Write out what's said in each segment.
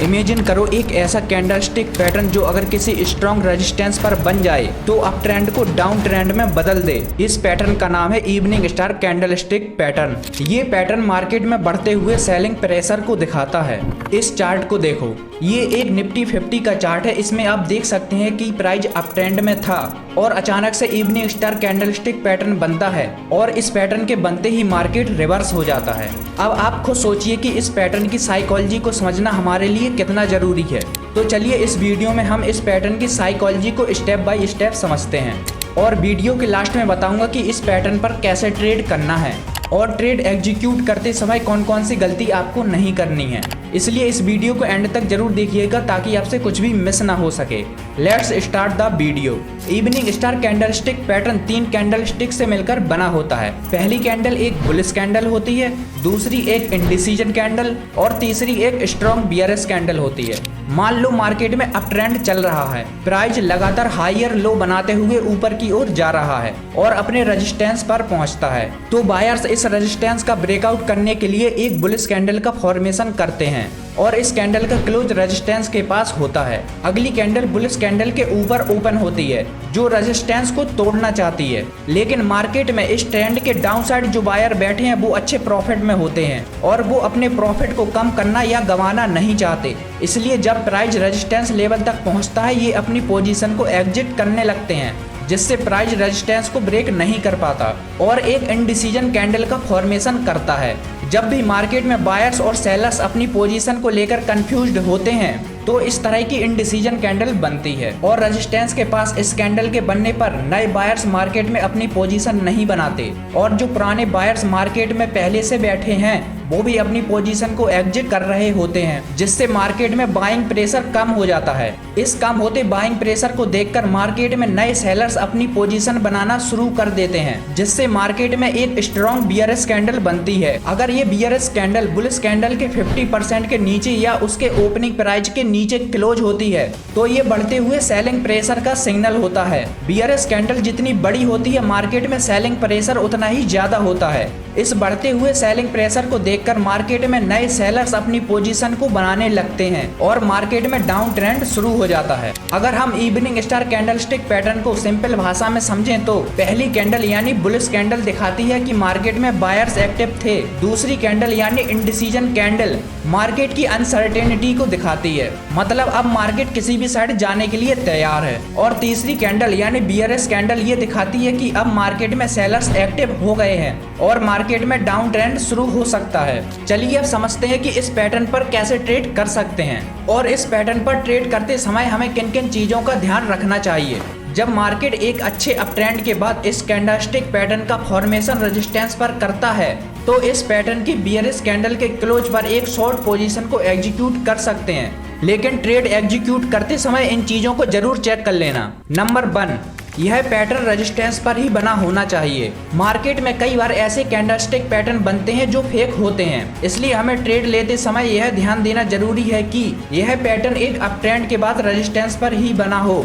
Imagine करो एक ऐसा कैंडलस्टिक पैटर्न जो अगर किसी स्ट्रॉन्ग रेजिस्टेंस पर बन जाए तो अप ट्रेंड को डाउन ट्रेंड में बदल दे। इस पैटर्न का नाम है इवनिंग स्टार कैंडलस्टिक पैटर्न। ये पैटर्न मार्केट में बढ़ते हुए सेलिंग प्रेशर को दिखाता है। इस चार्ट को देखो, ये एक निफ्टी 50 का चार्ट है। इसमें आप देख सकते हैं कि प्राइस अप ट्रेंड में था और अचानक से इवनिंग स्टार कैंडलस्टिक पैटर्न बनता है और इस पैटर्न के बनते ही मार्केट रिवर्स हो जाता है। अब आप खुद सोचिए कि इस पैटर्न की साइकोलॉजी को समझना हमारे लिए कितना जरूरी है। तो चलिए इस वीडियो में हम इस पैटर्न की साइकोलॉजी को स्टेप बाय स्टेप समझते हैं और वीडियो के लास्ट में बताऊंगा कि इस पैटर्न पर कैसे ट्रेड करना है और ट्रेड एग्जीक्यूट करते समय कौन कौन सी गलती आपको नहीं करनी है। इसलिए इस वीडियो को एंड तक जरूर देखिएगा ताकि आपसे कुछ भी मिस ना हो सके। Let's start the video. Evening star candlestick pattern 3 candlestick से मिलकर बना होता है। पहली कैंडल एक बुलिश कैंडल होती है, दूसरी एक इंडिसीजन कैंडल और तीसरी एक स्ट्रॉन्ग बियरिश कैंडल होती है। मान लो मार्केट में अप ट्रेंड चल रहा है, प्राइस लगातार हायर लो बनाते हुए ऊपर की ओर जा रहा है और अपने रेजिस्टेंस पर पहुंचता है, तो बायर्स इस रेजिस्टेंस का ब्रेकआउट करने के लिए एक बुलिश कैंडल का फॉर्मेशन करते हैं और इस कैंडल का क्लोज रेजिस्टेंस के पास होता है। अगली कैंडल बुलिश कैंडल के ऊपर ओपन होती है जो रेजिस्टेंस को तोड़ना चाहती है, लेकिन मार्केट में इस ट्रेंड के डाउन साइड जो बायर बैठे हैं वो अच्छे प्रॉफिट में होते हैं और वो अपने प्रॉफिट को कम करना या गंवाना नहीं चाहते। इसलिए जब प्राइस रेजिस्टेंस लेवल तक पहुंचता है ये अपनी पोजीशन को एग्जिट करने लगते हैं, जिससे प्राइस रेजिस्टेंस को ब्रेक नहीं कर पाता और एक इनडिसीजन कैंडल का फॉर्मेशन करता है। जब भी मार्केट में बायर्स और सेलर्स अपनी पोजीशन को लेकर कंफ्यूज्ड होते हैं तो इस तरह की इनडिसीजन कैंडल बनती है और रेजिस्टेंस के पास इस कैंडल के बनने पर नए बायर्स मार्केट में अपनी पोजीशन नहीं बनाते और जो पुराने बायर्स मार्केट में पहले से बैठे हैं वो भी अपनी पोजीशन को एग्जिट कर रहे होते हैं, जिससे मार्केट में बाइंग प्रेशर कम हो जाता है। इस कम होते बाइंग प्रेशर को देखकर मार्केट में नए सेलर्स अपनी पोजीशन बनाना शुरू कर देते हैं, जिससे मार्केट में एक स्ट्रॉन्ग बियरिश कैंडल बनती है। अगर ये बियरिश कैंडल बुलिश कैंडल के 50% के नीचे या उसके ओपनिंग प्राइस के नीचे क्लोज होती है तो ये बढ़ते हुए सेलिंग प्रेशर का सिग्नल होता है। बियरिश कैंडल जितनी बड़ी होती है मार्केट में सेलिंग प्रेशर उतना ही ज्यादा होता है। इस बढ़ते हुए सेलिंग प्रेशर को देखकर मार्केट में नए सेलर्स अपनी पोजीशन को बनाने लगते हैं और मार्केट में डाउन ट्रेंड शुरू हो जाता है। अगर हम इवनिंग स्टार कैंडलस्टिक पैटर्न को सिंपल भाषा में समझें तो पहली कैंडल यानी बुलिश कैंडल दिखाती है कि मार्केट में बायर्स एक्टिव थे। दूसरी कैंडल यानी इंडिसीजन कैंडल मार्केट की अनसर्टेनिटी को दिखाती है, मतलब अब मार्केट किसी भी साइड जाने के लिए तैयार है। और तीसरी कैंडल यानी बियरिश कैंडल ये दिखाती है कि अब मार्केट में सेलर्स एक्टिव हो गए हैं और मार्केट में डाउन ट्रेंड शुरू हो सकता है। चलिए अब समझते हैं कि इस पैटर्न पर कैसे ट्रेड कर सकते हैं और इस पैटर्न पर ट्रेड करते समय हमें किन किन चीजों का ध्यान रखना चाहिए। जब मार्केट एक अच्छे अप ट्रेंड के बाद इस कैंडलस्टिक पैटर्न का फॉर्मेशन रेजिस्टेंस पर करता है तो इस पैटर्न की बियरिश कैंडल के क्लोज पर एक शॉर्ट पोजीशन को एग्जीक्यूट कर सकते हैं, लेकिन ट्रेड एग्जीक्यूट करते समय इन चीजों को जरूर चेक कर लेना। नंबर 1, यह पैटर्न रेजिस्टेंस पर ही बना होना चाहिए। मार्केट में कई बार ऐसे कैंडलस्टिक पैटर्न बनते हैं जो फेक होते हैं, इसलिए हमें ट्रेड लेते समय यह ध्यान देना जरूरी है कि यह पैटर्न एक अप ट्रेंड के बाद रेजिस्टेंस पर ही बना हो।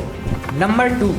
नंबर 2,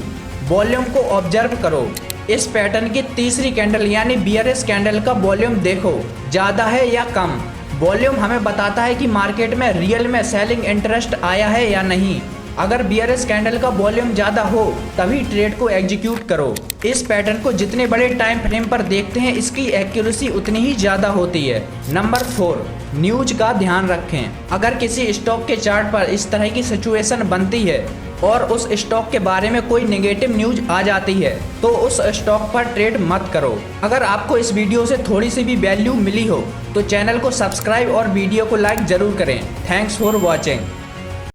वॉल्यूम को ऑब्जर्व करो। इस पैटर्न की तीसरी कैंडल यानी बियरिश कैंडल का वॉल्यूम देखो, ज्यादा है या कम। वॉल्यूम हमें बताता है कि मार्केट में रियल में सेलिंग इंटरेस्ट आया है या नहीं। अगर बियरिश कैंडल का वॉल्यूम ज्यादा हो तभी ट्रेड को एग्जीक्यूट करो। इस पैटर्न को जितने बड़े टाइम फ्रेम पर देखते हैं इसकी एक्यूरेसी उतनी ही ज्यादा होती है। नंबर 4, न्यूज का ध्यान रखें। अगर किसी स्टॉक के चार्ट पर इस तरह की सिचुएशन बनती है और उस स्टॉक के बारे में कोई नेगेटिव न्यूज आ जाती है तो उस स्टॉक पर ट्रेड मत करो। अगर आपको इस वीडियो से थोड़ी सी भी वैल्यू मिली हो तो चैनल को सब्सक्राइब और वीडियो को लाइक जरूर करें। Thanks for watching.